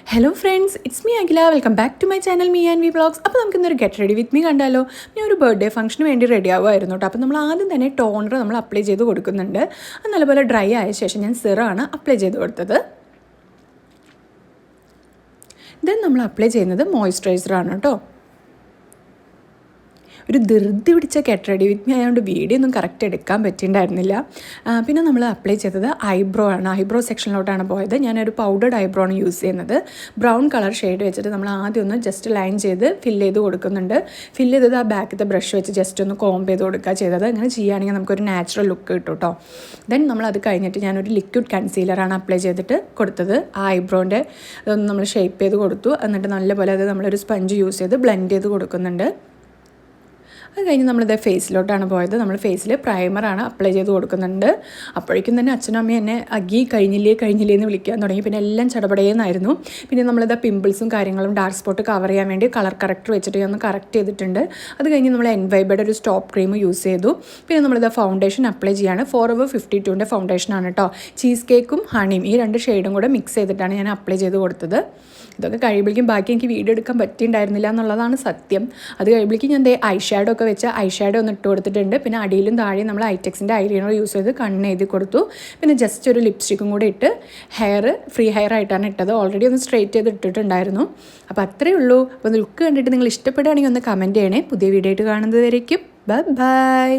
Hello friends, it's me Akhila. Welcome back to my channel me and we vlogs. അപ്പോൾ നമുക്ക് ഇന്നൊരു get ready with me കണ്ടാലോ? ഞാൻ ഒരു ബർത്ത്ഡേ ഫംഗ്ഷന് വേണ്ടി റെഡി ആവുമായിരുന്നു കേട്ടോ. അപ്പോൾ നമ്മൾ ആദ്യം തന്നെ ടോണർ നമ്മൾ അപ്ലൈ ചെയ്ത് കൊടുക്കുന്നുണ്ട്. അത് നല്ലപോലെ ഡ്രൈ ആയ ശേഷം ഞാൻ സിറാണ് അപ്ലൈ ചെയ്ത് കൊടുത്തത്. ദെൻ നമ്മൾ അപ്ലൈ ചെയ്യുന്നത് മോയ്സ്ചറൈസറാണ് കേട്ടോ. ഒരു ധൃതി പിടിച്ച ഗെറ്റ് റെഡി വിത്ത് മീ ആയതുകൊണ്ട് വീഡിയോ ഒന്നും കറക്റ്റ് എടുക്കാൻ പറ്റിയിട്ടുണ്ടായിരുന്നില്ല. പിന്നെ നമ്മൾ അപ്ലൈ ചെയ്തത് ഐബ്രോ ആണ്. ഐബ്രോ സെക്ഷനിലോട്ടാണ് പോയത്. ഞാനൊരു പൗഡേർഡ് ഐബ്രോ ആണ് യൂസ് ചെയ്യുന്നത്. ബ്രൗൺ കളർ ഷെയ്ഡ് വെച്ചിട്ട് നമ്മൾ ആദ്യം ഒന്ന് ജസ്റ്റ് ലൈൻ ചെയ്ത് ഫില്ല് ചെയ്ത് കൊടുക്കുന്നുണ്ട്. ഫില്ല് ചെയ്തത് ആ ബാക്കത്തെ ബ്രഷ് വെച്ച് ജസ്റ്റ് ഒന്ന് കോംബ് ചെയ്ത് കൊടുക്കുക ചെയ്തത്. അങ്ങനെ ചെയ്യുകയാണെങ്കിൽ നമുക്കൊരു നാച്ചുറൽ ലുക്ക് കിട്ടും കേട്ടോ. ദെൻ നമ്മളത് കഴിഞ്ഞിട്ട് ഞാനൊരു ലിക്വിഡ് കൺസീലറാണ് അപ്ലൈ ചെയ്തിട്ട് കൊടുത്തത്. ആ ഐബ്രോൻ്റെ അതൊന്ന് നമ്മൾ ഷേപ്പ് ചെയ്ത് കൊടുത്തു. എന്നിട്ട് നല്ലപോലെ അത് നമ്മളൊരു സ്പഞ്ച് യൂസ് ചെയ്ത് ബ്ലെൻഡ് ചെയ്ത് കൊടുക്കുന്നുണ്ട്. അത് കഴിഞ്ഞ് നമ്മളിത് ഫേസിലോട്ടാണ് പോയത്. നമ്മൾ ഫേസിൽ പ്രൈമറാണ് അപ്ലൈ ചെയ്ത് കൊടുക്കുന്നുണ്ട്. അപ്പോഴേക്കും തന്നെ അച്ഛനും അമ്മയും എന്നെ കഴിഞ്ഞില്ലേ എന്ന് വിളിക്കാൻ തുടങ്ങി. പിന്നെ എല്ലാം ചടപടയെന്നായിരുന്നു. പിന്നെ നമ്മളിത് പിമ്പിൾസും കാര്യങ്ങളും ഡാർക്ക് സ്പോട്ട് കവർ ചെയ്യാൻ വേണ്ടി കളർ കറക്റ്റർ വെച്ചിട്ട് ഞാൻ ഒന്ന് കറക്റ്റ് ചെയ്തിട്ടുണ്ട്. അത് കഴിഞ്ഞ് നമ്മൾ എൻവൈബയുടെ ഒരു സ്റ്റോപ്പ് ക്രീം യൂസ് ചെയ്തു. പിന്നെ നമ്മളിത് ഫൗണ്ടേഷൻ അപ്ലൈ ചെയ്യാണ്. Forever 52ൻ്റെ ഫൗണ്ടേഷനാണ് കേട്ടോ. ചീസ് കേക്കും ഹണിയും ഈ രണ്ട് ഷെയ്ഡും കൂടെ മിക്സ് ചെയ്തിട്ടാണ് ഞാൻ അപ്ലൈ ചെയ്ത് കൊടുത്തത്. ഇതൊക്കെ കഴിയുമ്പോഴേക്കും ബാക്കി എനിക്ക് വീഡിയോ എടുക്കാൻ പറ്റിയിട്ടുണ്ടായിരുന്നില്ല എന്നുള്ളതാണ് സത്യം. അത് കഴിയുമ്പോഴേക്കും ഞാൻ ഐ ഷാഡോ ഒക്കെ വെച്ച് ഐ ഷാഡോ ഒന്ന് ഇട്ട് കൊടുത്തിട്ടുണ്ട്. പിന്നെ അടിയിലും താഴെയും നമ്മൾ ഐറ്റെക്സിൻ്റെ ഐലൈനർ യൂസ് ചെയ്ത് കണ്ണ് എഴുതി കൊടുത്തു. പിന്നെ ജസ്റ്റ് ഒരു ലിപ്സ്റ്റിക്കും കൂടി ഇട്ട് ഫ്രീ ഹെയർ ആയിട്ടാണ് ഇട്ടത്. ഓൾറെഡി ഒന്ന് സ്ട്രെയിറ്റ് ചെയ്ത് ഇട്ടിട്ടുണ്ടായിരുന്നു. അപ്പോൾ അത്രയേ ഉള്ളൂ. അപ്പോൾ ലുക്ക് കണ്ടിട്ട് നിങ്ങൾ ഇഷ്ടപ്പെടുകയാണെങ്കിൽ ഒന്ന് കമൻറ്റ് ചെയ്യണേ. പുതിയ വീഡിയോ ആയിട്ട് കാണുന്നത് വരേക്കും ബൈ ബൈ.